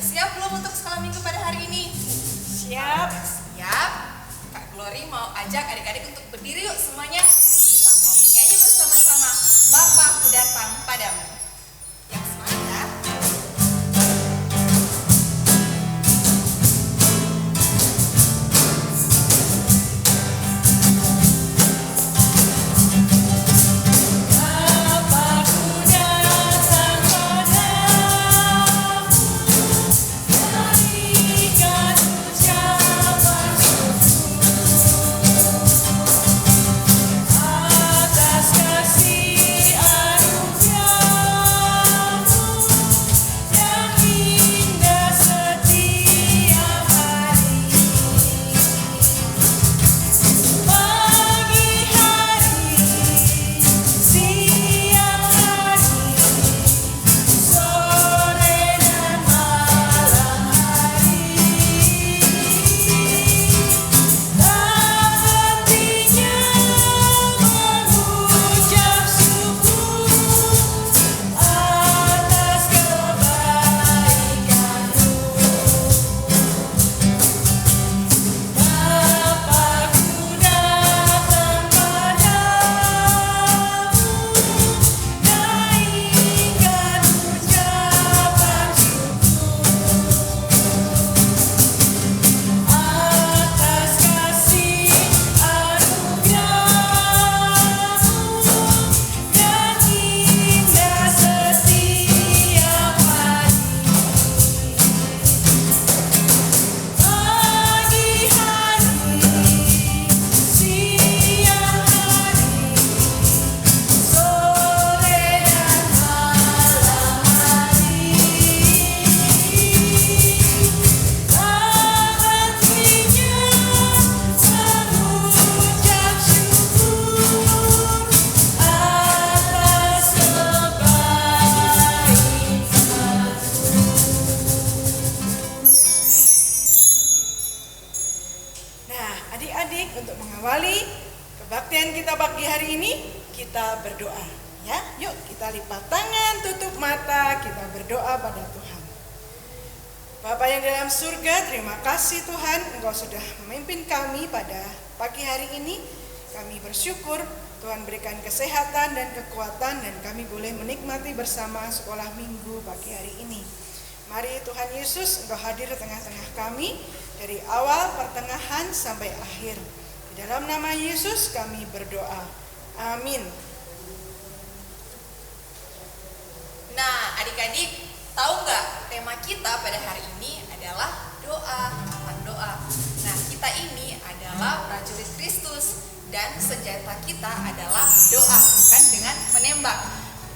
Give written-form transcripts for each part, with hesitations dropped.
siap belum untuk sekolah minggu pada hari ini? Siap. Siap. Kak Glory mau ajak adik-adik untuk berdiri yuk semuanya. Kita mau menyanyi bersama-sama Bapakku datang padamu. Yang semangat ya. Adik-adik, untuk mengawali kebaktian kita pagi hari ini, kita berdoa. Ya, yuk kita lipat tangan, tutup mata, kita berdoa pada Tuhan. Bapa yang dalam surga, terima kasih Tuhan, Engkau sudah memimpin kami pada pagi hari ini. Kami bersyukur Tuhan berikan kesehatan dan kekuatan, dan kami boleh menikmati bersama sekolah minggu pagi hari ini. Mari Tuhan Yesus, Engkau hadir di tengah-tengah kami, dari awal, pertengahan, sampai akhir. Di dalam nama Yesus kami berdoa. Amin. Nah, adik-adik, tahu nggak tema kita pada hari ini adalah doa, kapan doa. Nah, kita ini adalah prajurit Kristus dan senjata kita adalah doa, bukan dengan menembak.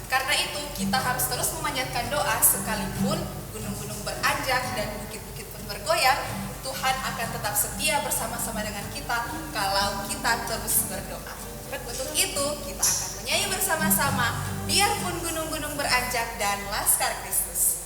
Karena itu kita harus terus memanjatkan doa sekalipun gunung-gunung beranjak dan bukit-bukit pun bergoyang. Tuhan akan tetap setia bersama-sama dengan kita kalau kita terus berdoa. Untuk itu kita akan menyanyi bersama-sama biarpun gunung-gunung beranjak dan Laskar Kristus.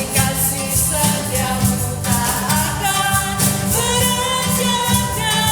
Kasih setiamu tak akan beranjak.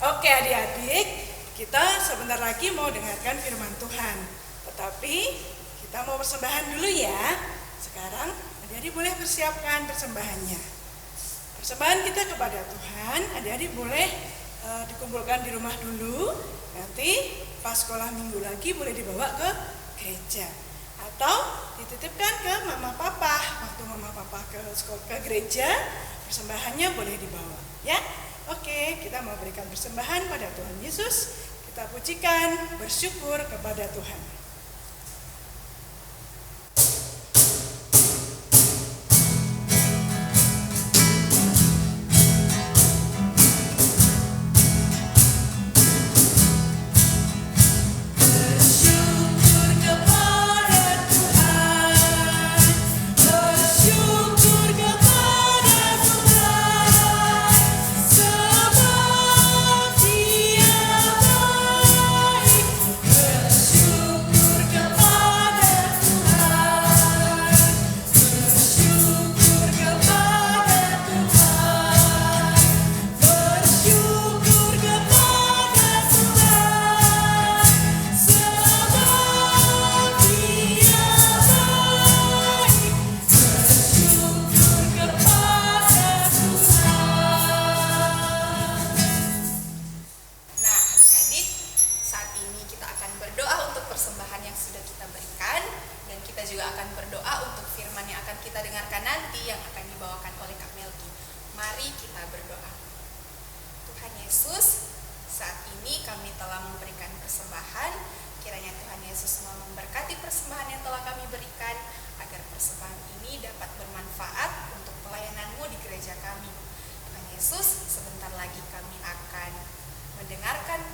Oke adik-adik, kita sebentar lagi mau dengarkan firman Tuhan. Tetapi kita mau persembahan dulu ya. Sekarang adik-adik boleh persiapkan persembahannya. Persembahan kita kepada Tuhan, adik-adik boleh dikumpulkan di rumah dulu. Nanti pas sekolah minggu lagi boleh dibawa ke gereja. Atau dititipkan ke mama papa. Waktu mama papa ke gereja, persembahannya boleh dibawa ya. Oke, kita mau berikan persembahan pada Tuhan Yesus. Kita pujikan, bersyukur kepada Tuhan.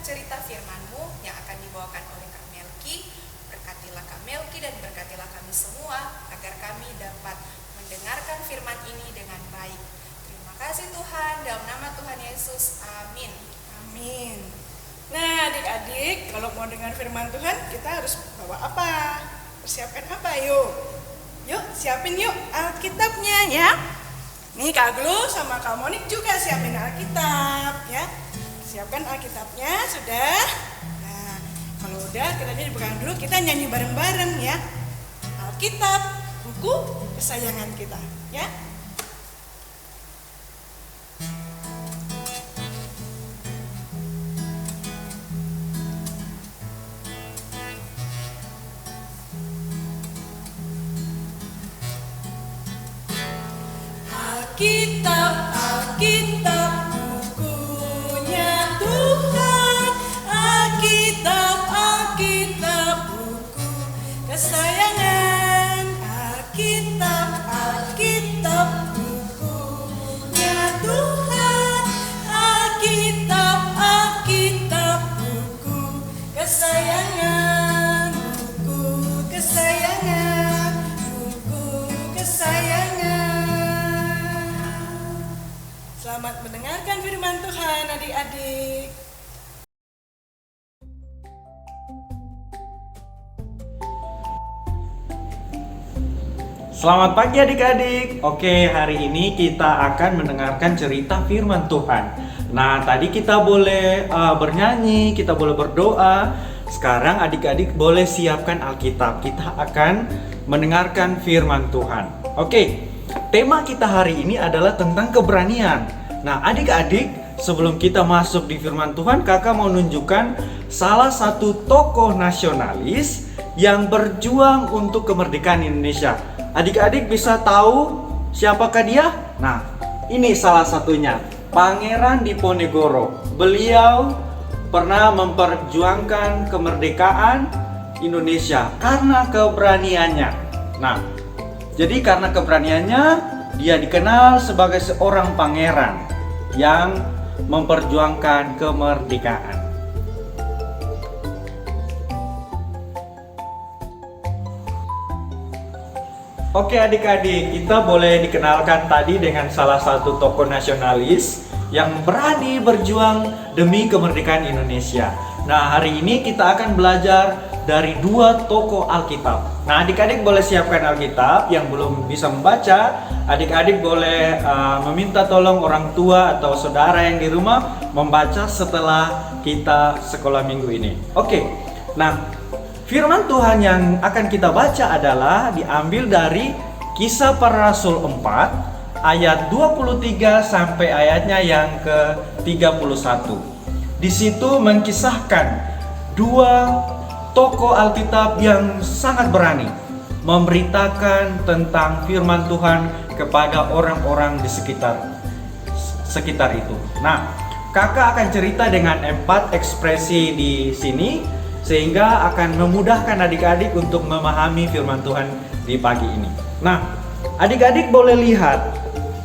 Cerita firman-Mu yang akan dibawakan oleh Kak Melki. Berkatilah Kak Melki dan berkatilah kami semua agar kami dapat mendengarkan firman ini dengan baik. Terima kasih Tuhan, dalam nama Tuhan Yesus, amin. Amin. Nah adik-adik, kalau mau dengar firman Tuhan kita harus bawa apa? Persiapkan apa? Yuk siapin yuk Alkitabnya ya. Nih Kak Glu sama Kak Monik juga siapin Alkitab ya. Siapkan Alkitabnya, sudah? Nah, kalau udah kita dipegang dulu, kita nyanyi bareng-bareng ya. Alkitab, buku kesayangan kita, ya. Alkitab, Alkitab. Kesayangan Alkitab, Alkitab bukunya Tuhan. Alkitab, Alkitab buku kesayangan, buku kesayangan, buku kesayangan. Selamat mendengarkan firman Tuhan adik-adik. Selamat pagi adik-adik. Oke, hari ini kita akan mendengarkan cerita firman Tuhan. Nah, tadi kita boleh bernyanyi, kita boleh berdoa. Sekarang adik-adik boleh siapkan Alkitab. Kita akan mendengarkan firman Tuhan. Oke, tema kita hari ini adalah tentang keberanian. Nah, adik-adik, sebelum kita masuk di firman Tuhan, kakak mau nunjukkan salah satu tokoh nasionalis yang berjuang untuk kemerdekaan Indonesia. Adik-adik bisa tahu siapakah dia? Nah, ini salah satunya, Pangeran Diponegoro. Beliau pernah memperjuangkan kemerdekaan Indonesia karena keberaniannya. Nah, jadi karena keberaniannya, dia dikenal sebagai seorang pangeran yang memperjuangkan kemerdekaan. Oke adik-adik, kita boleh dikenalkan tadi dengan salah satu tokoh nasionalis yang berani berjuang demi kemerdekaan Indonesia. Nah, hari ini kita akan belajar dari dua tokoh Alkitab. Nah, adik-adik boleh siapkan Alkitab. Yang belum bisa membaca, adik-adik boleh meminta tolong orang tua atau saudara yang di rumah membaca setelah kita sekolah minggu ini. Oke, nah firman Tuhan yang akan kita baca adalah diambil dari Kisah Para Rasul 4 ayat 23 sampai ayatnya yang ke-31. Di situ mengkisahkan dua tokoh Alkitab yang sangat berani memberitakan tentang firman Tuhan kepada orang-orang di sekitar itu. Nah, kakak akan cerita dengan 4 ekspresi di sini sehingga akan memudahkan adik-adik untuk memahami firman Tuhan di pagi ini. Nah, adik-adik boleh lihat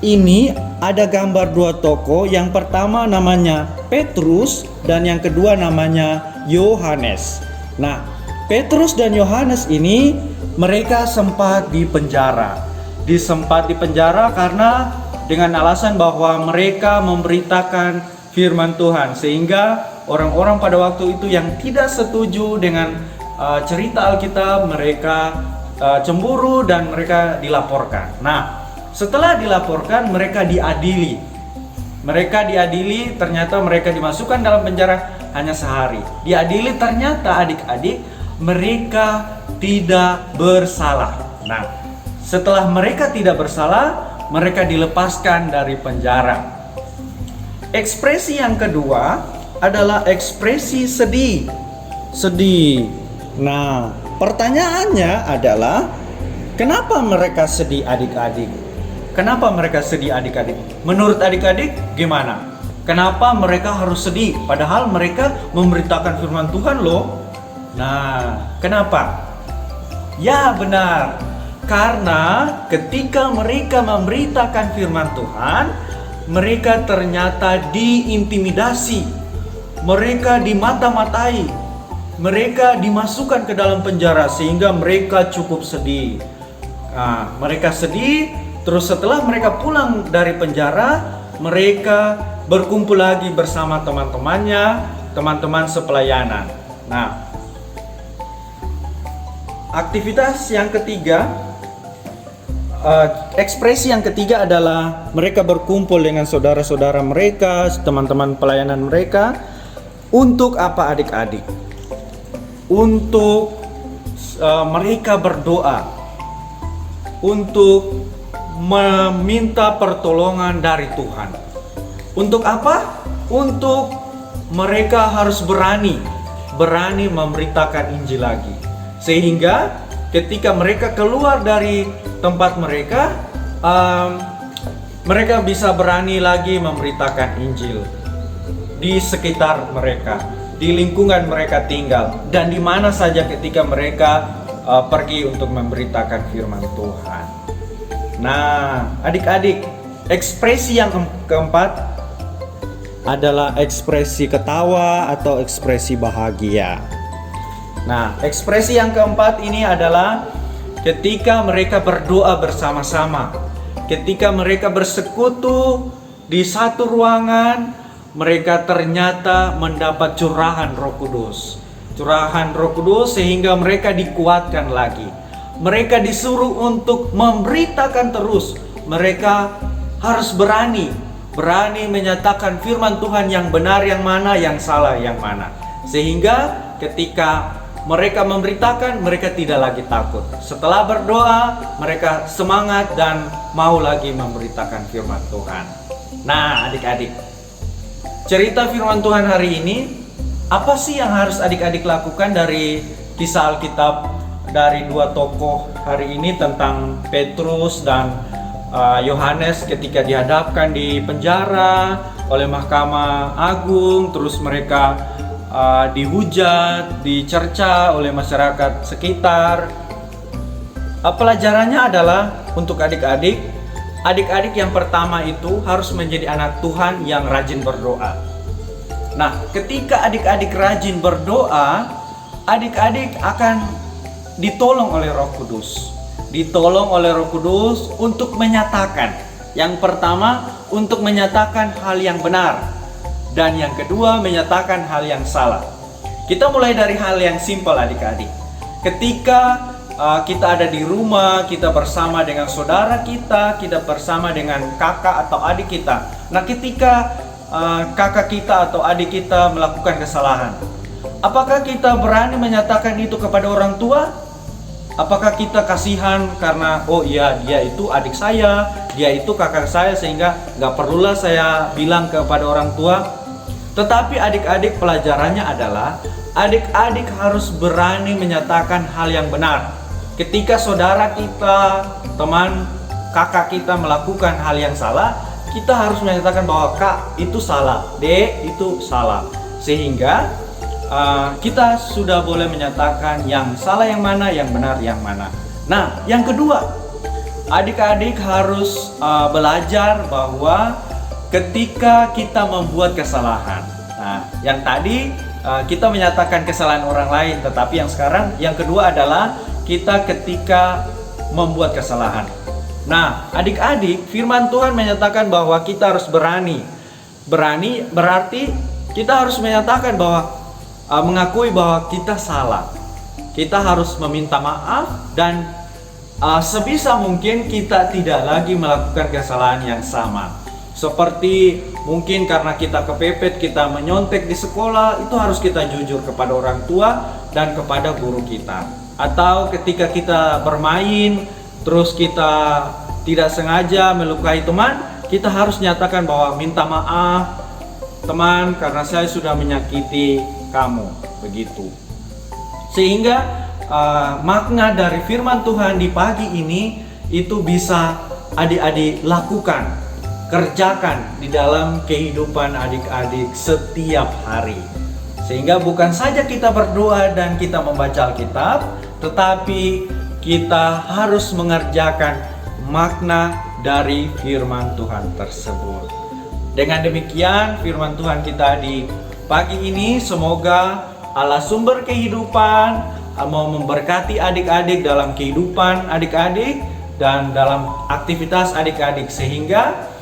ini ada gambar dua tokoh. Yang pertama namanya Petrus dan yang kedua namanya Yohanes. Nah, Petrus dan Yohanes ini mereka sempat dipenjara. Sempat dipenjara karena dengan alasan bahwa mereka memberitakan firman Tuhan, sehingga orang-orang pada waktu itu yang tidak setuju dengan cerita Alkitab mereka cemburu dan mereka dilaporkan. Nah, setelah dilaporkan mereka diadili. Ternyata mereka dimasukkan dalam penjara hanya sehari. Diadili ternyata adik-adik mereka tidak bersalah. Nah, setelah mereka tidak bersalah, mereka dilepaskan dari penjara. Ekspresi yang kedua adalah ekspresi sedih. Nah, pertanyaannya adalah kenapa mereka sedih adik-adik? Menurut adik-adik gimana? Kenapa mereka harus sedih? Padahal mereka memberitakan firman Tuhan loh. Nah, kenapa? Ya benar, karena ketika mereka memberitakan firman Tuhan, mereka ternyata diintimidasi, mereka dimata-matai, mereka dimasukkan ke dalam penjara sehingga mereka cukup sedih. Nah, mereka sedih, terus setelah mereka pulang dari penjara, mereka berkumpul lagi bersama teman-temannya, teman-teman sepelayanan. Nah, aktivitas yang ketiga, ekspresi yang ketiga adalah mereka berkumpul dengan saudara-saudara mereka, teman-teman pelayanan mereka. Untuk apa adik-adik? Untuk mereka berdoa, untuk meminta pertolongan dari Tuhan. Untuk apa? Untuk mereka harus berani memberitakan Injil lagi. Sehingga ketika mereka keluar dari tempat mereka, mereka bisa berani lagi memberitakan Injil di sekitar mereka, di lingkungan mereka tinggal, dan di mana saja ketika mereka pergi untuk memberitakan firman Tuhan. Nah, adik-adik, ekspresi yang keempat adalah ekspresi ketawa atau ekspresi bahagia. Nah, ekspresi yang keempat ini adalah ketika mereka berdoa bersama-sama, ketika mereka bersekutu di satu ruangan, mereka ternyata mendapat curahan Roh Kudus. Sehingga mereka dikuatkan lagi. Mereka disuruh untuk memberitakan terus. Mereka harus berani menyatakan firman Tuhan yang benar yang mana, yang salah yang mana. Sehingga ketika mereka memberitakan, mereka tidak lagi takut. Setelah berdoa, mereka semangat dan mau lagi memberitakan firman Tuhan. Nah, adik-adik, cerita firman Tuhan hari ini, apa sih yang harus adik-adik lakukan dari kisah Alkitab dari dua tokoh hari ini tentang Petrus dan Yohanes ketika dihadapkan di penjara oleh Mahkamah Agung, terus mereka dihujat, dicerca oleh masyarakat sekitar. Pelajarannya adalah untuk adik-adik yang pertama itu harus menjadi anak Tuhan yang rajin berdoa. Nah, ketika adik-adik rajin berdoa, adik-adik akan ditolong oleh Roh Kudus. Untuk menyatakan, yang pertama untuk menyatakan hal yang benar, dan yang kedua menyatakan hal yang salah. Kita mulai dari hal yang simpel adik-adik. Ketika kita ada di rumah, kita bersama dengan saudara kita bersama dengan kakak atau adik kita. Nah, ketika kakak kita atau adik kita melakukan kesalahan, apakah kita berani menyatakan itu kepada orang tua? Apakah kita kasihan karena oh iya dia itu adik saya, dia itu kakak saya, sehingga gak perlulah saya bilang kepada orang tua? Tetapi adik-adik, pelajarannya adalah adik-adik harus berani menyatakan hal yang benar. Ketika saudara kita, teman, kakak kita melakukan hal yang salah, kita harus menyatakan bahwa kak itu salah, dek itu salah. Sehingga kita sudah boleh menyatakan yang salah yang mana, yang benar yang mana. Nah, yang kedua, adik-adik harus belajar bahwa ketika kita membuat kesalahan, nah yang tadi kita menyatakan kesalahan orang lain, tetapi yang sekarang yang kedua adalah kita ketika membuat kesalahan. Nah, adik-adik, firman Tuhan menyatakan bahwa kita harus berani. Berani berarti kita harus menyatakan bahwa mengakui bahwa kita salah. Kita harus meminta maaf dan sebisa mungkin kita tidak lagi melakukan kesalahan yang sama. Seperti mungkin karena kita kepepet, kita menyontek di sekolah, itu harus kita jujur kepada orang tua dan kepada guru kita. Atau ketika kita bermain, terus kita tidak sengaja melukai teman, kita harus nyatakan bahwa minta maaf teman karena saya sudah menyakiti kamu, begitu. Sehingga makna dari firman Tuhan di pagi ini itu bisa adik-adik lakukan, kerjakan di dalam kehidupan adik-adik setiap hari. Sehingga bukan saja kita berdoa dan kita membaca Alkitab, tetapi kita harus mengerjakan makna dari firman Tuhan tersebut. Dengan demikian firman Tuhan kita di pagi ini, semoga Allah sumber kehidupan mau memberkati adik-adik dalam kehidupan adik-adik dan dalam aktivitas adik-adik, sehingga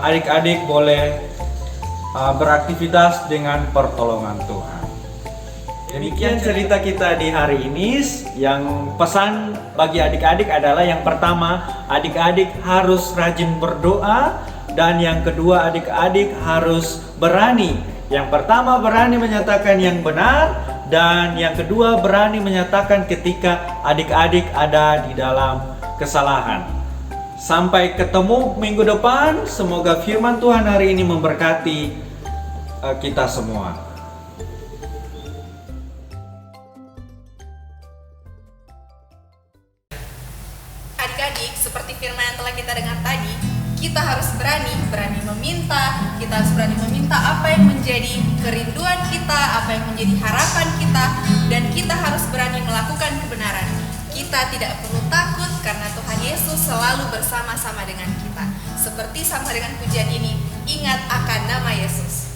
adik-adik boleh beraktivitas dengan pertolongan Tuhan. Demikian cerita kita di hari ini. Yang pesan bagi adik-adik adalah yang pertama, adik-adik harus rajin berdoa, dan yang kedua, adik-adik harus berani. Yang pertama berani menyatakan yang benar, dan yang kedua berani menyatakan ketika adik-adik ada di dalam kesalahan. Sampai ketemu minggu depan. Semoga firman Tuhan hari ini memberkati kita semua. Adik-adik, seperti firman yang telah kita dengar tadi, kita harus berani meminta. Kita harus berani meminta apa yang menjadi kerinduan kita, apa yang menjadi harapan kita, dan kita harus berani melakukan kebenaran. Kita tidak perlu takut karena Tuhan Yesus selalu bersama-sama dengan kita. Seperti sama dengan pujian ini, ingat akan nama Yesus.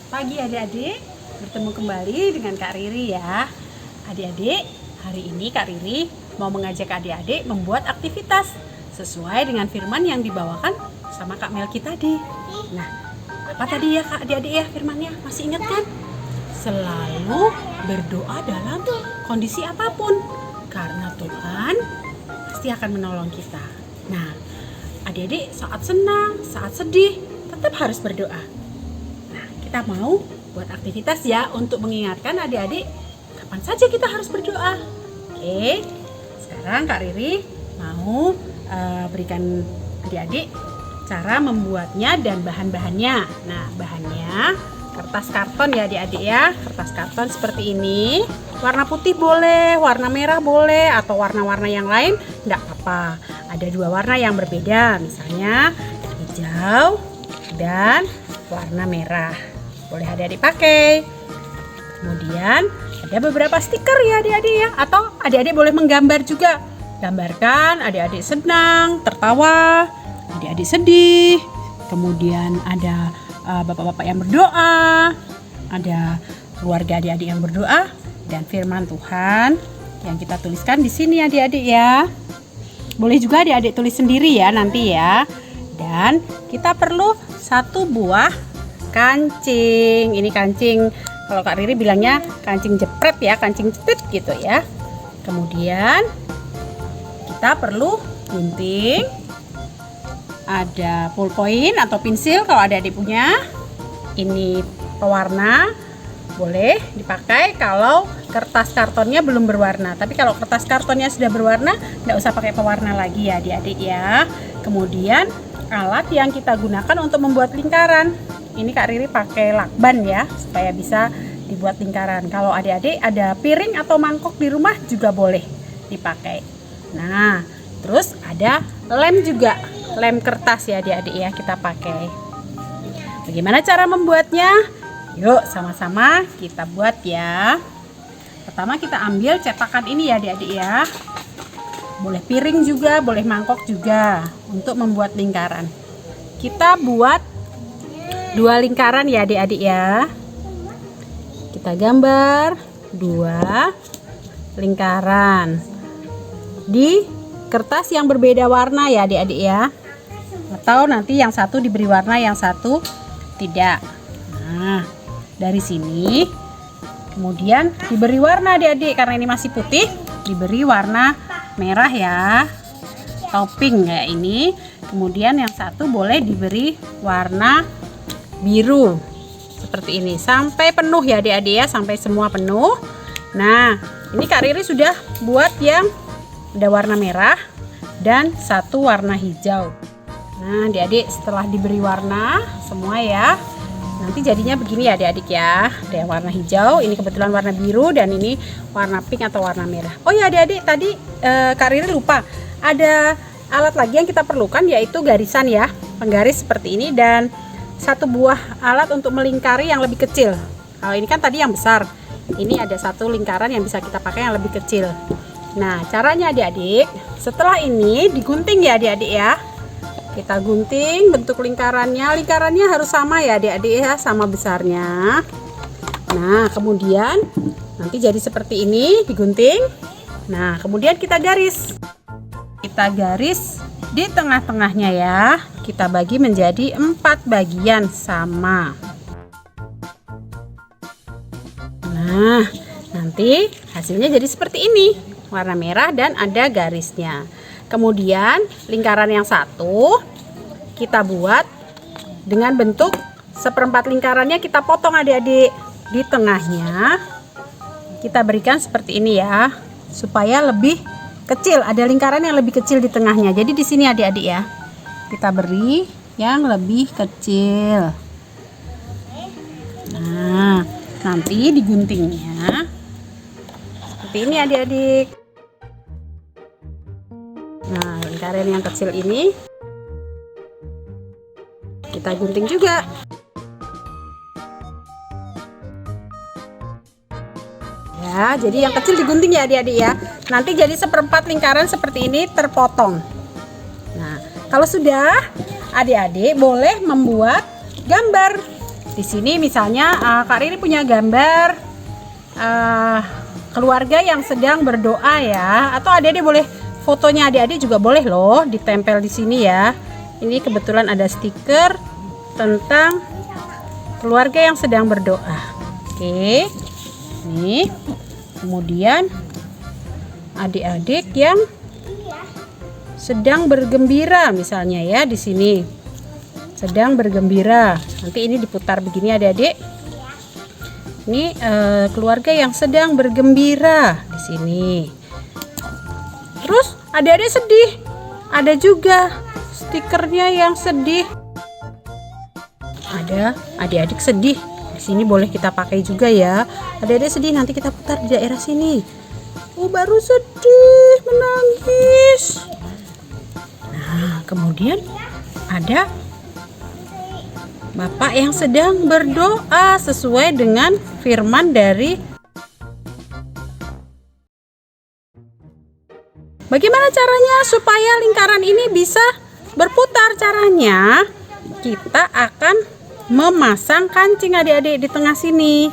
pagi adik-adik, bertemu kembali dengan Kak Riri ya. Adik-adik, hari ini Kak Riri mau mengajak adik-adik membuat aktivitas sesuai dengan firman yang dibawakan sama Kak Melki tadi. Nah, apa tadi ya Kak adik-adik ya firmannya? Masih ingat kan? Selalu berdoa dalam kondisi apapun, karena Tuhan pasti akan menolong kita. Nah, adik-adik saat senang, saat sedih, tetap harus berdoa. Nah, kita mau buat aktivitas ya untuk mengingatkan adik-adik kapan saja kita harus berdoa. Oke, sekarang Kak Riri mau berikan adik-adik cara membuatnya dan bahan-bahannya. Nah, bahannya kertas karton ya adik-adik ya. Kertas karton seperti ini. Warna putih boleh, warna merah boleh, atau warna-warna yang lain enggak apa-apa. Ada dua warna yang berbeda, misalnya hijau dan warna merah. Boleh adik-adik pakai. Kemudian ada beberapa stiker ya adik-adik ya, atau adik-adik boleh menggambar juga. Gambarkan adik-adik senang, tertawa, adik-adik sedih. Kemudian ada bapak-bapak yang berdoa, ada keluarga adik-adik yang berdoa, dan firman Tuhan yang kita tuliskan di sini adik-adik ya. Boleh juga adik-adik tulis sendiri ya nanti ya. Dan kita perlu satu buah kancing. Ini kancing, kalau Kak Riri bilangnya kancing jepret ya, kancing jepit gitu ya. Kemudian kita perlu gunting, ada ballpoint atau pensil kalau adik-adik punya. Ini pewarna, boleh dipakai kalau kertas kartonnya belum berwarna. Tapi kalau kertas kartonnya sudah berwarna, nggak usah pakai pewarna lagi ya adik-adik ya. Kemudian alat yang kita gunakan untuk membuat lingkaran. Ini Kak Riri pakai lakban ya, supaya bisa dibuat lingkaran. Kalau adik-adik ada piring atau mangkok di rumah juga boleh dipakai. Nah, terus ada lem juga, lem kertas ya adik-adik ya kita pakai. Bagaimana cara membuatnya? Yuk sama-sama kita buat ya. Pertama kita ambil cetakan ini ya adik-adik ya. Boleh piring juga, boleh mangkok juga untuk membuat lingkaran. Kita buat 2 lingkaran ya adik-adik ya. Kita gambar 2 lingkaran di kertas yang berbeda warna ya adik-adik ya. Atau nanti yang satu diberi warna, yang satu tidak. Nah, dari sini kemudian diberi warna adik-adik, karena ini masih putih, diberi warna merah ya, topping kayak ini. Kemudian yang satu boleh diberi warna biru seperti ini sampai penuh ya adik-adik ya, sampai semua penuh. Nah, ini Kak Riri sudah buat yang ada warna merah dan satu warna hijau. Nah, adik-adik setelah diberi warna semua ya, nanti jadinya begini ya adik-adik ya. Ada yang warna hijau, ini kebetulan warna biru, dan ini warna pink atau warna merah. Oh ya adik-adik, tadi Kak Riri lupa, ada alat lagi yang kita perlukan, yaitu garisan ya, penggaris seperti ini, dan satu buah alat untuk melingkari yang lebih kecil. Kalau ini kan tadi yang besar, ini ada satu lingkaran yang bisa kita pakai yang lebih kecil. Nah, caranya adik-adik, setelah ini digunting ya adik-adik ya. Kita gunting bentuk lingkarannya. Lingkarannya harus sama ya adik-adik ya, sama besarnya. Nah, kemudian nanti jadi seperti ini, digunting. Nah, kemudian kita garis. Kita garis di tengah-tengahnya ya. Kita bagi menjadi 4 bagian sama. Nah, nanti hasilnya jadi seperti ini. Warna merah dan ada garisnya. Kemudian lingkaran yang satu kita buat dengan bentuk seperempat lingkarannya, kita potong adik-adik. Di tengahnya kita berikan seperti ini ya, supaya lebih kecil, ada lingkaran yang lebih kecil di tengahnya. Jadi di sini adik-adik ya, kita beri yang lebih kecil. Nah, nanti diguntingnya seperti ini adik-adik. Nah, lingkaran yang kecil ini kita gunting juga. Ya, jadi yang kecil digunting ya adik-adik ya. Nanti jadi seperempat lingkaran seperti ini terpotong. Nah, kalau sudah, adik-adik boleh membuat gambar. Di sini misalnya Kak Riri punya gambar keluarga yang sedang berdoa ya, atau adik-adik boleh fotonya adik-adik juga boleh loh ditempel di sini ya. Ini kebetulan ada stiker tentang keluarga yang sedang berdoa. Oke. Nih. Kemudian adik-adik yang sedang bergembira misalnya ya di sini. Sedang bergembira. Nanti ini diputar begini adik-adik. Ini keluarga yang sedang bergembira di sini. Terus adik-adik sedih. Ada juga stikernya yang sedih. Ada adik-adik sedih. Di sini boleh kita pakai juga ya. Adik-adik sedih nanti kita putar di daerah sini. Oh, baru sedih, menangis. Nah, kemudian ada Bapak yang sedang berdoa sesuai dengan firman dari. Bagaimana caranya supaya lingkaran ini bisa berputar? Caranya kita akan memasang kancing adik-adik di tengah sini.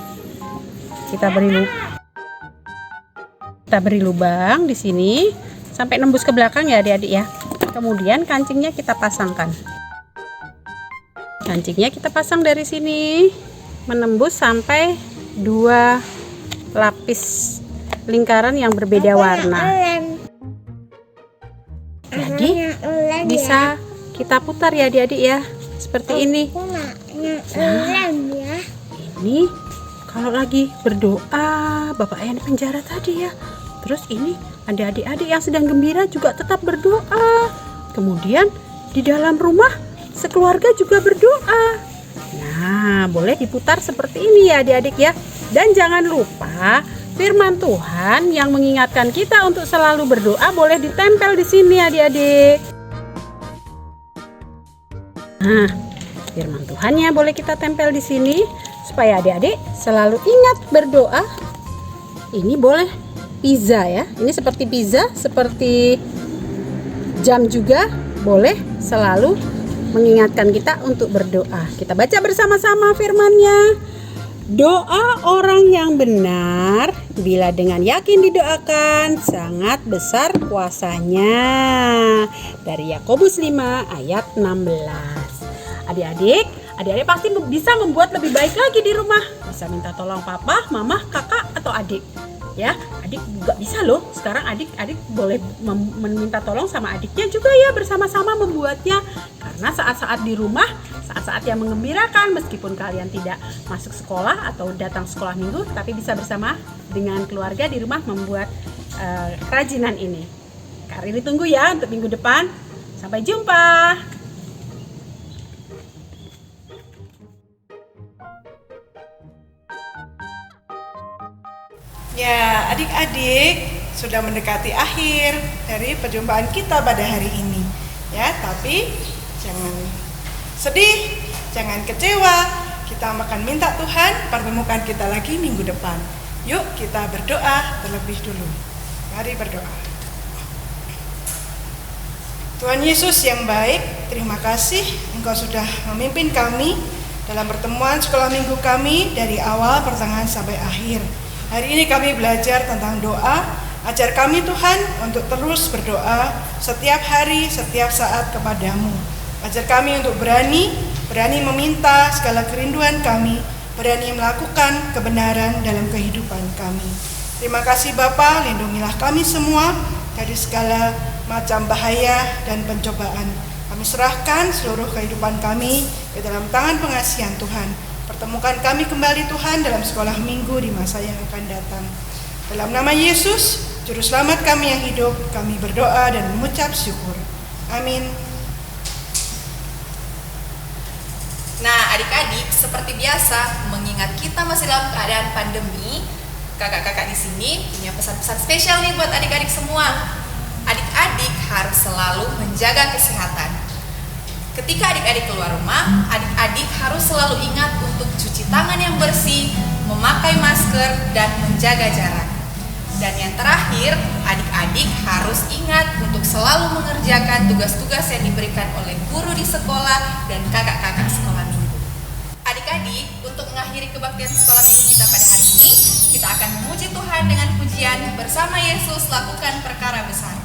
Kita beri lubang di sini sampai nembus ke belakang ya adik-adik ya. Kemudian kancingnya kita pasangkan. Kancingnya kita pasang dari sini menembus sampai 2 lapis lingkaran yang berbeda warna. Jadi bisa kita putar ya adik-adik ya, seperti ini. Nah, ini kalau lagi berdoa Bapak yang di penjara tadi ya. Terus ini ada adik-adik yang sedang gembira juga tetap berdoa. Kemudian di dalam rumah sekeluarga juga berdoa. Nah, boleh diputar seperti ini ya adik-adik ya. Dan jangan lupa firman Tuhan yang mengingatkan kita untuk selalu berdoa boleh ditempel di sini adik-adik. Nah, firman Tuhannya boleh kita tempel di sini supaya adik-adik selalu ingat berdoa. Ini boleh pizza ya. Ini seperti pizza, seperti jam juga boleh selalu mengingatkan kita untuk berdoa. Kita baca bersama-sama firman-Nya. Doa orang yang benar bila dengan yakin didoakan sangat besar kuasanya. Dari Yakobus 5 ayat 16. Adik-adik pasti bisa membuat lebih baik lagi di rumah. Bisa minta tolong papa, mama, kakak, atau adik. Ya, adik juga bisa loh. Sekarang adik boleh meminta tolong sama adiknya juga ya, bersama-sama membuatnya. Karena saat-saat di rumah, saat-saat yang menggembirakan, meskipun kalian tidak masuk sekolah atau datang sekolah minggu, tapi bisa bersama dengan keluarga di rumah membuat kerajinan ini. Kak Riri tunggu ya untuk minggu depan. Sampai jumpa. Ya, adik-adik sudah mendekati akhir dari perjumpaan kita pada hari ini. Ya, tapi jangan sedih, jangan kecewa. Kita akan minta Tuhan pertemukan kita lagi minggu depan. Yuk kita berdoa terlebih dulu. Mari berdoa. Tuhan Yesus yang baik, terima kasih Engkau sudah memimpin kami dalam pertemuan sekolah minggu kami dari awal, pertengahan sampai akhir. Hari ini kami belajar tentang doa. Ajar kami Tuhan untuk terus berdoa setiap hari, setiap saat kepadamu. Ajar kami untuk berani meminta segala kerinduan kami, berani melakukan kebenaran dalam kehidupan kami. Terima kasih Bapa, lindungilah kami semua dari segala macam bahaya dan pencobaan. Kami serahkan seluruh kehidupan kami ke dalam tangan pengasihan Tuhan. Pertemukan kami kembali Tuhan dalam sekolah minggu di masa yang akan datang. Dalam nama Yesus, Juru Selamat kami yang hidup, kami berdoa dan mengucap syukur. Amin. Nah, adik-adik, seperti biasa, mengingat kita masih dalam keadaan pandemi, kakak-kakak di sini punya pesan-pesan spesial nih buat adik-adik semua. Adik-adik harus selalu menjaga kesehatan. Ketika adik-adik keluar rumah, adik-adik harus selalu ingat untuk cuci tangan yang bersih, memakai masker, dan menjaga jarak. Dan yang terakhir, adik-adik harus ingat untuk selalu mengerjakan tugas-tugas yang diberikan oleh guru di sekolah dan kakak-kakak sekolah minggu. Adik-adik, mengakhiri kebaktian sekolah minggu kita pada hari ini. Kita akan memuji Tuhan dengan pujian bersama Yesus lakukan perkara besar.